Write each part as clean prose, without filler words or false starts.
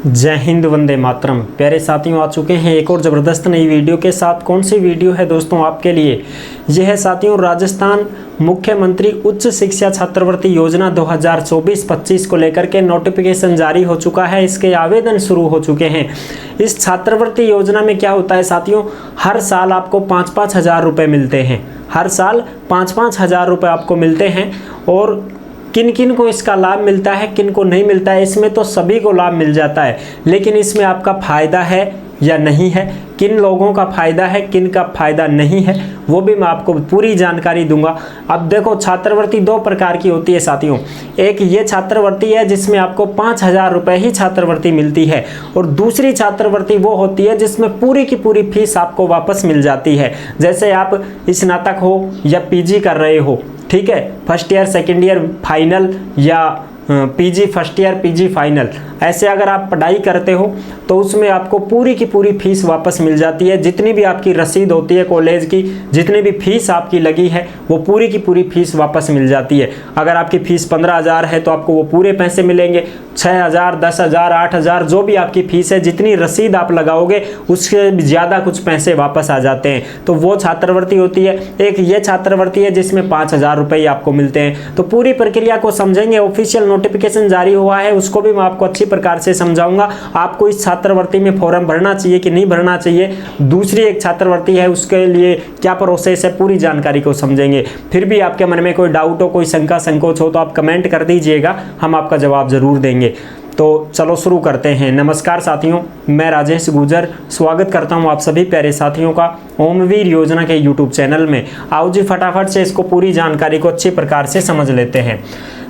जय हिंद, वंदे मातरम। प्यारे साथियों, आ चुके हैं एक और ज़बरदस्त नई वीडियो के साथ। कौन सी वीडियो है दोस्तों आपके लिए? यह है साथियों राजस्थान मुख्यमंत्री उच्च शिक्षा छात्रवृत्ति योजना 2024-25 को लेकर के नोटिफिकेशन जारी हो चुका है। इसके आवेदन शुरू हो चुके हैं। इस छात्रवृत्ति योजना में क्या होता है साथियों, हर साल आपको 5-5 हज़ार रुपये मिलते हैं। हर साल 5-5 हज़ार रुपये आपको मिलते हैं। और किन किन को इसका लाभ मिलता है, किन को नहीं मिलता है, इसमें तो सभी को लाभ मिल जाता है, लेकिन इसमें आपका फ़ायदा है या नहीं है, किन लोगों का फ़ायदा है, किन का फ़ायदा नहीं है, वो भी मैं आपको पूरी जानकारी दूंगा। अब देखो, छात्रवृत्ति दो प्रकार की होती है साथियों। एक ये छात्रवृत्ति है जिसमें आपको 5 हज़ार रुपये ही छात्रवृत्ति मिलती है, और दूसरी छात्रवृत्ति वो होती है जिसमें पूरी की पूरी फीस आपको वापस मिल जाती है। जैसे आप स्नातक हो या पीजी कर रहे हो, ठीक है, first year, second year, final, या PG first year, PG final, ऐसे अगर आप पढ़ाई करते हो तो उसमें आपको पूरी की पूरी फीस वापस मिल जाती है। जितनी भी आपकी रसीद होती है कॉलेज की, जितनी भी फीस आपकी लगी है, वो पूरी की पूरी फीस वापस मिल जाती है। अगर आपकी फ़ीस 15 हज़ार है तो आपको वो पूरे पैसे मिलेंगे। 6 हज़ार, 10 हज़ार, 8 हज़ार, जो भी आपकी फ़ीस है, जितनी रसीद आप लगाओगे उससे ज़्यादा कुछ पैसे वापस आ जाते हैं, तो वो छात्रवृत्ति होती है। एक ये छात्रवृत्ति है जिसमें 5 हज़ार रुपये आपको मिलते हैं। तो पूरी प्रक्रिया को समझेंगे। ऑफिशियल नोटिफिकेशन जारी हुआ है, उसको भी मैं आपको अच्छी प्रकार से समझाऊंगा। आपको इस छात्रवृत्ति में फॉर्म भरना चाहिए कि नहीं भरना चाहिए, दूसरी एक छात्रवृत्ति है उसके लिए क्या प्रोसेस है, पूरी जानकारी को समझेंगे। फिर भी आपके मन में कोई डाउट हो, कोई शंका संकोच हो तो आप कमेंट कर दीजिएगा, हम आपका जवाब जरूर देंगे। तो चलो शुरू करते हैं। नमस्कार साथियों, मैं राजेश गुजर स्वागत करता हूं आप सभी प्यारे साथियों का ओमवीर योजना के यूट्यूब चैनल में। आओ जी फटाफट से इसको पूरी जानकारी को अच्छी प्रकार से समझ लेते हैं।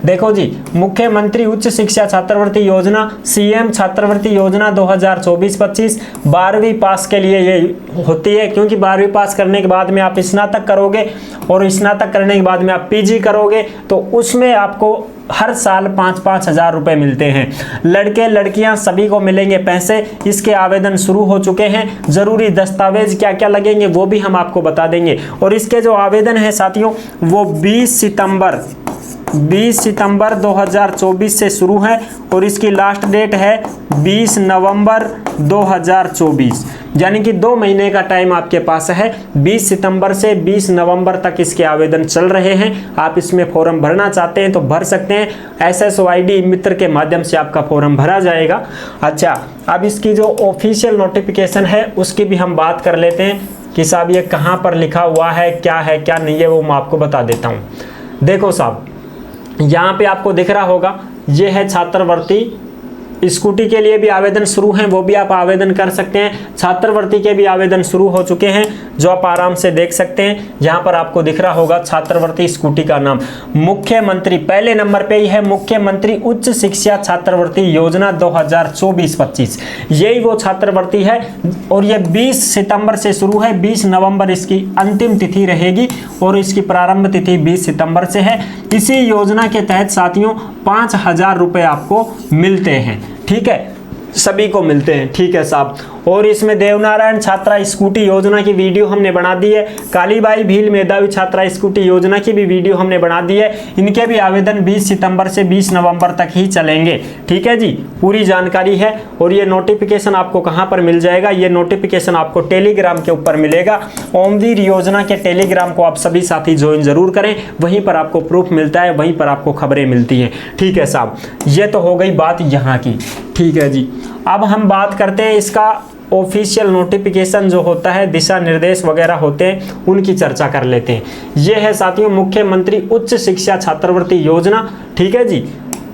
देखो जी, मुख्यमंत्री उच्च शिक्षा छात्रवृत्ति योजना, सीएम छात्रवृत्ति योजना 2024-25 12वीं पास के लिए ये होती है, क्योंकि 12वीं पास करने के बाद में आप स्नातक करोगे, और स्नातक करने के बाद में आप पीजी करोगे, तो उसमें आपको हर साल 5-5 हज़ार रुपये मिलते हैं। लड़के लड़कियां सभी को मिलेंगे पैसे। इसके आवेदन शुरू हो चुके हैं। ज़रूरी दस्तावेज क्या क्या लगेंगे वो भी हम आपको बता देंगे। और इसके जो आवेदन है साथियों, वो 20 सितंबर 2024 से शुरू है, और इसकी लास्ट डेट है 20 नवंबर 2024, यानी कि 2 महीने का टाइम आपके पास है। 20 सितंबर से 20 नवंबर तक इसके आवेदन चल रहे हैं। आप इसमें फॉर्म भरना चाहते हैं तो भर सकते हैं। SSOID मित्र के माध्यम से आपका फॉर्म भरा जाएगा। अच्छा, अब इसकी जो ऑफिशियल नोटिफिकेशन है उसकी भी हम बात कर लेते हैं कि साहब ये कहाँ पर लिखा हुआ है क्या नहीं है, वो मैं आपको बता देता हूँ। देखो साहब, यहाँ पे आपको दिख रहा होगा, ये है छात्रवृत्ति। स्कूटी के लिए भी आवेदन शुरू हैं, वो भी आप आवेदन कर सकते हैं। छात्रवृत्ति के भी आवेदन शुरू हो चुके हैं, जो आप आराम से देख सकते हैं। यहाँ पर आपको दिख रहा होगा छात्रवृत्ति स्कूटी का नाम मुख्यमंत्री, पहले नंबर पे ही है मुख्यमंत्री उच्च शिक्षा छात्रवृत्ति योजना 2024-25। यही वो छात्रवृत्ति है, और ये 20 सितंबर से शुरू है। 20 नवंबर इसकी अंतिम तिथि रहेगी, और इसकी प्रारंभ तिथि 20 सितंबर से है। इसी योजना के तहत साथियों 5 हज़ार रुपये आपको मिलते हैं, ठीक है, सभी को मिलते हैं, ठीक है साहब। और इसमें देवनारायण छात्रा स्कूटी योजना की वीडियो हमने बना दी है। कालीबाई भील मेधावी छात्रा स्कूटी योजना की भी वीडियो हमने बना दी है। इनके भी आवेदन 20 सितंबर से 20 नवंबर तक ही चलेंगे, ठीक है जी, पूरी जानकारी है। और ये नोटिफिकेशन आपको कहाँ पर मिल जाएगा? ये नोटिफिकेशन आपको टेलीग्राम के ऊपर मिलेगा। ओमवीर योजना के टेलीग्राम को आप सभी साथी ज्वाइन जरूर करें, वहीं पर आपको प्रूफ मिलता है, वहीं पर आपको खबरें मिलती हैं, ठीक है साहब। ये तो हो गई बात यहाँ की, ठीक है जी। अब हम बात करते हैं इसका ऑफिशियल नोटिफिकेशन जो होता है, दिशा निर्देश वगैरह होते हैं, उनकी चर्चा कर लेते हैं। ये है साथियों मुख्यमंत्री उच्च शिक्षा छात्रवृत्ति योजना, ठीक है जी।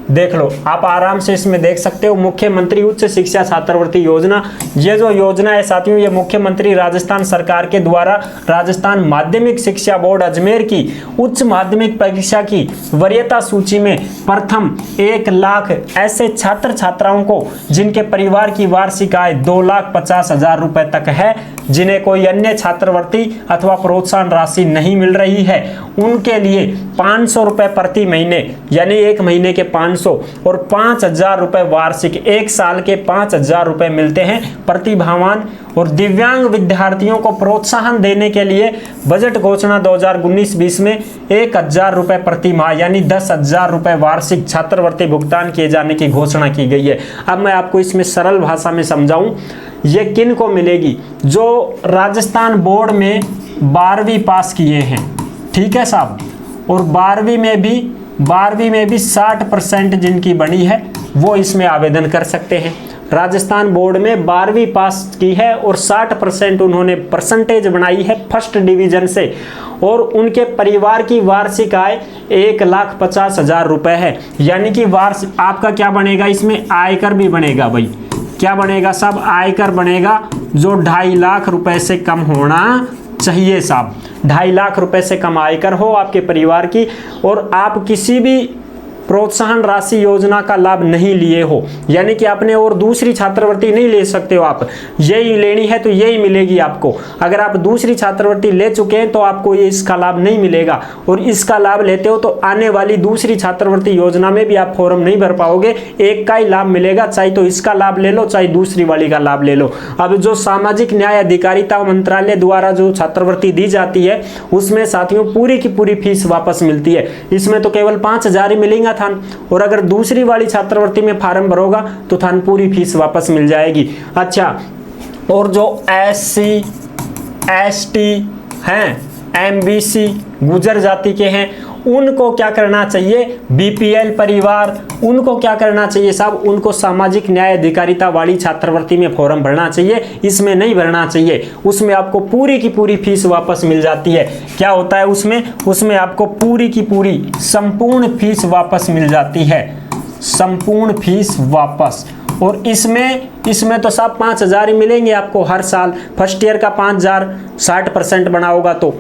देख लो, आप आराम से इसमें देख सकते हो, मुख्यमंत्री उच्च शिक्षा छात्रवृत्ति योजना। ये जो योजना है साथियों, ये मुख्यमंत्री राजस्थान सरकार के द्वारा राजस्थान माध्यमिक शिक्षा बोर्ड अजमेर की उच्च माध्यमिक परीक्षा की वरीयता सूची में प्रथम 1 लाख ऐसे छात्र छात्राओं को जिनके परिवार की वार्षिक आय 2,50,000 रुपए तक है, जिन्हें कोई अन्य छात्रवृत्ति अथवा प्रोत्साहन राशि नहीं मिल रही है, उनके लिए 500 रुपये प्रति महीने, यानी एक महीने के 500 और 5,000 रुपये वार्षिक, एक साल के 5,000 रुपये मिलते हैं प्रतिभावान और दिव्यांग विद्यार्थियों को प्रोत्साहन देने के लिए बजट घोषणा 2019-20 में 1,000 रुपये प्रति माह, यानी 10,000 रुपये वार्षिक छात्रवृत्ति भुगतान किए जाने की घोषणा की गई है। अब मैं आपको इसमें सरल भाषा में समझाऊं, ये किन को मिलेगी? जो राजस्थान बोर्ड में 12वीं पास किए हैं, ठीक है साहब, और 12वीं में भी 60% जिनकी बनी है वो इसमें आवेदन कर सकते हैं। राजस्थान बोर्ड में 12वीं पास की है और 60% उन्होंने परसेंटेज बनाई है फर्स्ट डिवीजन से, और उनके परिवार की वार्षिक आय 1,50,000 रुपये है। यानी कि वार्षिक आपका क्या बनेगा, इसमें आयकर भी बनेगा भाई, क्या बनेगा साहब, आयकर बनेगा जो 2.5 लाख रुपए से कम होना चाहिए साहब। 2.5 लाख रुपए से कम आयकर हो आपके परिवार की, और आप किसी भी प्रोत्साहन राशि योजना का लाभ नहीं लिए हो, यानी कि आपने और दूसरी छात्रवृत्ति नहीं ले सकते हो, आप यही लेनी है तो यही मिलेगी आपको। अगर आप दूसरी छात्रवृत्ति ले चुके हैं तो आपको ये इसका लाभ नहीं मिलेगा, और इसका लाभ लेते हो तो आने वाली दूसरी छात्रवृत्ति योजना में भी आप फॉर्म नहीं भर पाओगे, एक का ही लाभ मिलेगा, चाहे तो इसका लाभ ले लो चाहे दूसरी वाली का लाभ ले लो। अब जो सामाजिक न्याय अधिकारिता मंत्रालय द्वारा जो छात्रवृत्ति दी जाती है उसमें साथियों पूरी की पूरी फीस वापस मिलती है। इसमें तो केवल 5,000 ही मिलेगा थान, और अगर दूसरी वाली छात्रवृत्ति में फार्म भरोगा तो थान पूरी फीस वापस मिल जाएगी। अच्छा, और जो SC ST हैं, MBC गुर्जर जाति के हैं, उनको क्या करना चाहिए? BPL परिवार, उनको क्या करना चाहिए साहब? उनको सामाजिक न्याय अधिकारिता वाली छात्रवृत्ति में फॉर्म भरना चाहिए, इसमें नहीं भरना चाहिए। उसमें आपको पूरी की पूरी फीस वापस मिल जाती है। क्या होता है उसमें आपको पूरी की पूरी संपूर्ण फीस वापस मिल जाती है, संपूर्ण फीस वापस। और इसमें तो साहब 5,000 ही मिलेंगे आपको हर साल। फर्स्ट ईयर का 5,000, 60% बना होगा तो,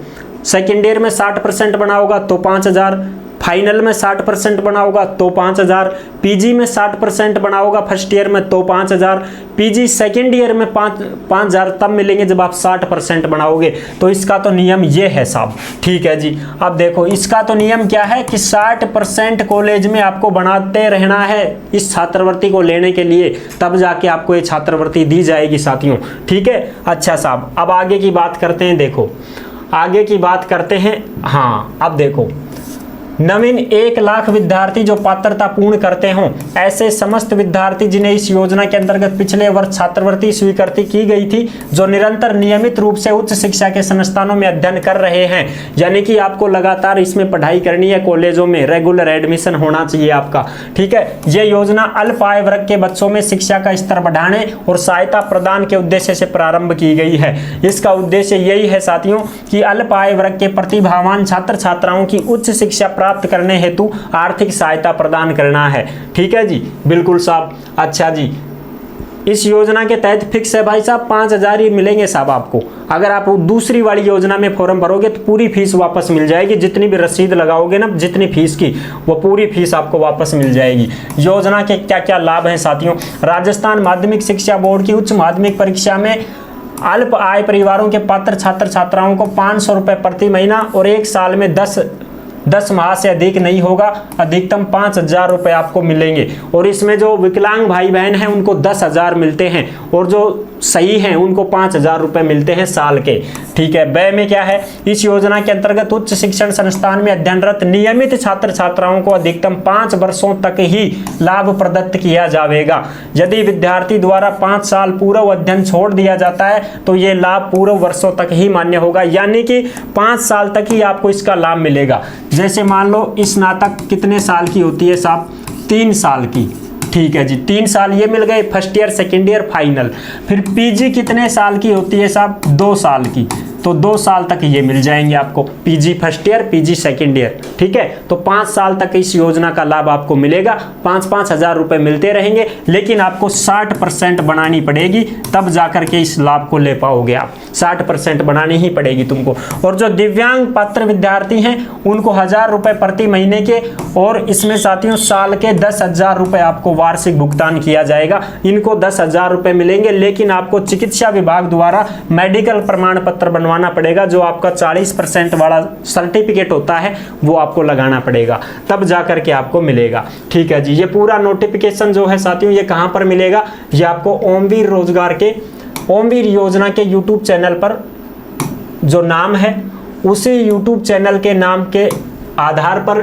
सेकेंड ईयर में 60% बना होगा तो 5,000, फाइनल में 60% बना होगा तो 5,000, पीजी में 60% बना होगा फर्स्ट ईयर में तो 5,000, पीजी सेकेंड ईयर में 5,000 तब मिलेंगे जब आप 60% बनाओगे। तो इसका तो नियम ये है साहब, ठीक है जी। अब देखो इसका तो नियम क्या है कि 60% कॉलेज में आपको बनाते रहना है इस छात्रवृत्ति को लेने के लिए, तब जाके आपको ये छात्रवृत्ति दी जाएगी साथियों, ठीक है। अच्छा साहब, अब आगे की बात करते हैं। देखो आगे की बात करते हैं। हाँ, अब देखो नवीन 1 लाख विद्यार्थी जो पात्रता पूर्ण करते हों, ऐसे समस्त विद्यार्थी जिन्हें इस योजना के अंतर्गत पिछले वर्ष छात्रवृत्ति स्वीकृति की गई थी, जो निरंतर नियमित रूप से उच्च शिक्षा के संस्थानों में अध्ययन कर रहे हैं, यानी कि आपको लगातार इसमें पढ़ाई करनी है, कॉलेजों में रेगुलर एडमिशन होना चाहिए आपका, ठीक है। ये योजना अल्प आय वर्ग के बच्चों में शिक्षा का स्तर बढ़ाने और सहायता प्रदान के उद्देश्य से प्रारंभ की गई है। इसका उद्देश्य यही है साथियों कि अल्प आय वर्ग के प्रतिभावान छात्र छात्राओं की उच्च शिक्षा प्राप्त करने हेतु आर्थिक सहायता प्रदान करना है, ठीक है जी, बिल्कुल साहब। अच्छा जी, इस योजना के तहत फिक्स है भाई साहब 5,000 ही मिलेंगे साहब आपको। अगर आप दूसरी वाली योजना में फॉर्म भरोगे तो पूरी फीस वापस मिल जाएगी, जितनी भी रसीद लगाओगे ना, जितनी फीस की, वो पूरी फीस आपको वापस मिल जाएगी। योजना के क्या क्या लाभ हैं साथियों? राजस्थान माध्यमिक शिक्षा बोर्ड की उच्च माध्यमिक परीक्षा में अल्प आय परिवारों के पात्र छात्र छात्राओं को 500 रुपये प्रति महीना और एक साल में 10 माह से अधिक नहीं होगा, अधिकतम 5,000 रुपये आपको मिलेंगे। और इसमें जो विकलांग भाई बहन हैं उनको 10,000 मिलते हैं, और जो सही हैं उनको 5,000 रुपये मिलते हैं साल के, ठीक है। व्यय में क्या है? इस योजना के अंतर्गत उच्च शिक्षण संस्थान में अध्ययनरत नियमित छात्र छात्राओं को अधिकतम 5 वर्षों तक ही लाभ प्रदत्त किया जाएगा। यदि विद्यार्थी द्वारा 5 साल पूर्व अध्ययन छोड़ दिया जाता है तो ये लाभ पूर्व वर्षों तक ही मान्य होगा, यानी कि 5 साल तक ही आपको इसका लाभ मिलेगा। जैसे मान लो स्नातक कितने साल की होती है साहब? 3 साल की, ठीक है जी, 3 साल ये मिल गए, first year second year final. फिर पीजी कितने साल की होती है साहब? 2 साल की, तो 2 साल तक ये मिल जाएंगे आपको, PG first year PG second year, ठीक है। तो 5 साल तक इस योजना का लाभ आपको मिलेगा, 5-5 हज़ार रुपये मिलते रहेंगे, लेकिन आपको 60% बनानी पड़ेगी, तब जाकर के इस लाभ को ले पाओगे आप। 60% बनानी ही पड़ेगी तुमको। और जो दिव्यांग पात्र विद्यार्थी हैं उनको 1,000 रुपये प्रति महीने के, और इसमें साथियों साल के 10,000 रुपये आपको वार्षिक भुगतान किया जाएगा। इनको 10,000 रुपये मिलेंगे, लेकिन आपको चिकित्सा विभाग द्वारा मेडिकल प्रमाण पत्र बनवा बनवाना पड़ेगा, जो आपका 40% वाला सर्टिफिकेट होता है वो आपको लगाना पड़ेगा, तब जा करके आपको मिलेगा। ठीक है जी। ये पूरा नोटिफिकेशन जो है साथियों ये कहाँ पर मिलेगा, ये आपको ओमवीर रोजगार के ओमवीर योजना के यूट्यूब चैनल पर जो नाम है उसी यूट्यूब चैनल के नाम के आधार पर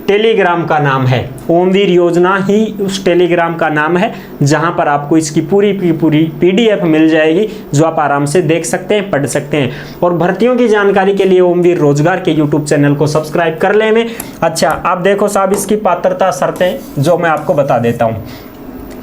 टेलीग्राम का नाम है, ओमवीर योजना ही उस टेलीग्राम का नाम है, जहां पर आपको इसकी पूरी की पूरी PDF मिल जाएगी, जो आप आराम से देख सकते हैं, पढ़ सकते हैं। और भर्तियों की जानकारी के लिए ओमवीर रोजगार के यूट्यूब चैनल को सब्सक्राइब कर ले में। अच्छा, आप देखो साहब इसकी पात्रता शर्तें जो मैं आपको बता देता हूँ।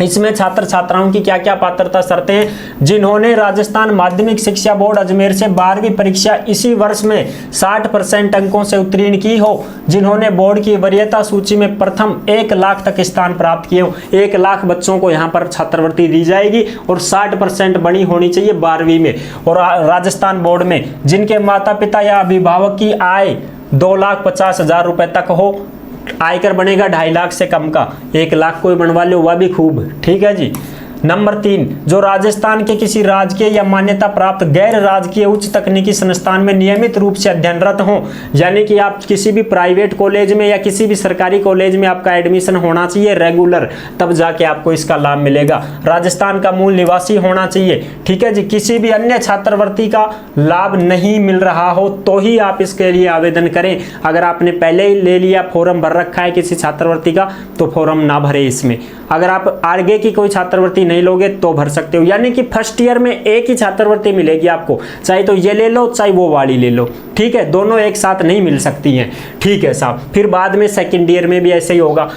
इसमें छात्र छात्राओं की क्या क्या पात्रता शर्तें हैं। जिन्होंने राजस्थान माध्यमिक शिक्षा बोर्ड अजमेर से 12वीं परीक्षा इसी वर्ष में 60% अंकों से उत्तीर्ण की हो, जिन्होंने बोर्ड की वरीयता सूची में प्रथम 1 लाख तक स्थान प्राप्त किए हो। 1 लाख बच्चों को यहाँ पर छात्रवृत्ति दी जाएगी और 60% बनी होनी चाहिए 12वीं में। और राजस्थान बोर्ड में जिनके माता पिता या अभिभावक की आय 2,50,000 रुपए तक हो, आयकर बनेगा 2.5 लाख से कम का, 1 लाख कोई बनवा लो वह भी खूब। ठीक है जी। नंबर 3, जो राजस्थान के किसी राजकीय या मान्यता प्राप्त गैर राजकीय उच्च तकनीकी संस्थान में नियमित रूप से अध्ययनरत हों, यानी कि आप किसी भी प्राइवेट कॉलेज में या किसी भी सरकारी कॉलेज में आपका एडमिशन होना चाहिए रेगुलर, तब जाके आपको इसका लाभ मिलेगा। राजस्थान का मूल निवासी होना चाहिए। ठीक है जी। किसी भी अन्य छात्रवृत्ति का लाभ नहीं मिल रहा हो तो ही आप इसके लिए आवेदन करें। अगर आपने पहले ही ले लिया, फॉर्म भर रखा है किसी छात्रवृत्ति का, तो फॉर्म ना भरे इसमें। अगर आप आगे की कोई छात्रवृत्ति नहीं लोगे तो भर सकते हो, यानी कि फर्स्ट ईयर में एक ही छात्रवृत्ति मिलेगी आपको, चाहे तो ये ले लो चाहे वो वाली ले लो। ठीक है, दोनों एक साथ नहीं मिल सकती हैं। ठीक है साहब। फिर बाद में सेकंड ईयर में भी ऐसे ही होगा।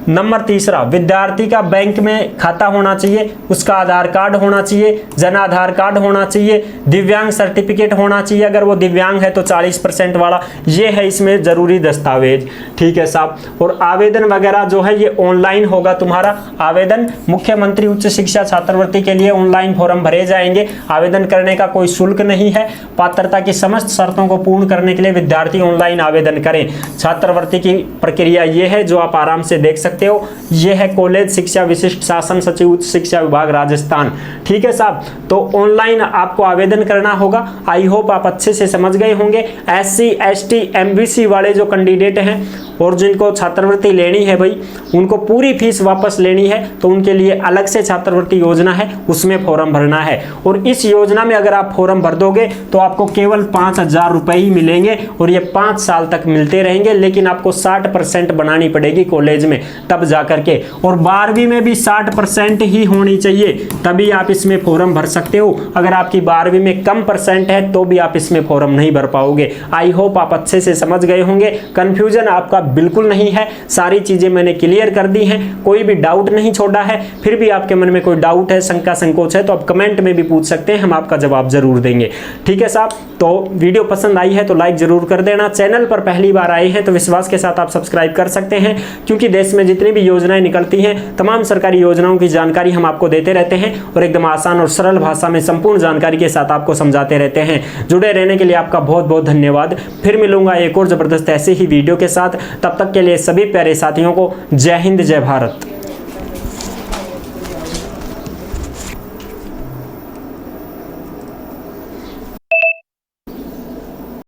नंबर 3, विद्यार्थी का बैंक में खाता होना चाहिए, उसका आधार कार्ड होना चाहिए, जन आधार कार्ड होना चाहिए, दिव्यांग सर्टिफिकेट होना चाहिए, अगर वो दिव्यांग है तो 40% वाला, ये है इसमें जरूरी दस्तावेज। ठीक है साहब। और आवेदन वगैरह जो है ये ऑनलाइन होगा तुम्हारा आवेदन। मुख्यमंत्री उच्च शिक्षा छात्रवृत्ति के लिए ऑनलाइन फॉर्म भरे जाएंगे। आवेदन करने का कोई शुल्क नहीं है। पात्रता की समस्त शर्तों को पूर्ण करने के लिए विद्यार्थी ऑनलाइन आवेदन करें। छात्रवृत्ति की प्रक्रिया ये है जो आप आराम से देख सकते हो। यह है कॉलेज शिक्षा विशिष्ट शासन सचिव उच्च शिक्षा विभाग राजस्थान। ठीक है साहब। तो ऑनलाइन आपको आवेदन करना होगा। आई होप आप अच्छे से समझ गए होंगे। SC ST MBC वाले जो कैंडिडेट हैं और जिनको छात्रवृत्ति लेनी है भाई, उनको पूरी फीस वापस लेनी है, तो उनके लिए अलग से छात्रवृत्ति योजना है, उसमें फॉर्म भरना है। और इस योजना में अगर आप फॉर्म भर दोगे तो आपको केवल 5,000 रुपए ही मिलेंगे और ये 5 साल तक मिलते रहेंगे। लेकिन आपको 60% बनानी पड़ेगी कॉलेज में, तब जाकर के। और 12वीं में भी 60% ही होनी चाहिए, तभी आप इसमें फॉर्म भर सकते हो। अगर आपकी 12वीं में कम परसेंट है तो भी आप इसमें फॉर्म नहीं भर पाओगे। आई होप आप अच्छे से समझ गए होंगे। कंफ्यूजन आपका बिल्कुल नहीं है, सारी चीजें मैंने क्लियर कर दी हैं, कोई भी डाउट नहीं छोड़ा है। फिर भी आपके मन में कोई डाउट है, शंका संकोच है, तो आप कमेंट में भी पूछ सकते हैं, हम आपका जवाब जरूर देंगे। ठीक है साहब। तो वीडियो पसंद आई है तो लाइक जरूर कर देना। चैनल पर पहली बार आए हैं तो विश्वास के साथ आप सब्सक्राइब कर सकते हैं, क्योंकि देश में जितनी भी योजनाएं निकलती हैं तमाम सरकारी योजनाओं की जानकारी हम आपको देते रहते हैं और एकदम आसान और सरल भाषा में संपूर्ण जानकारी के साथ आपको समझाते रहते हैं। जुड़े रहने के लिए आपका बहुत बहुत धन्यवाद। फिर मिलूंगा एक और जबरदस्त ऐसे ही वीडियो के साथ। तब तक के लिए सभी प्यारे साथियों को जय हिंद, जय भारत।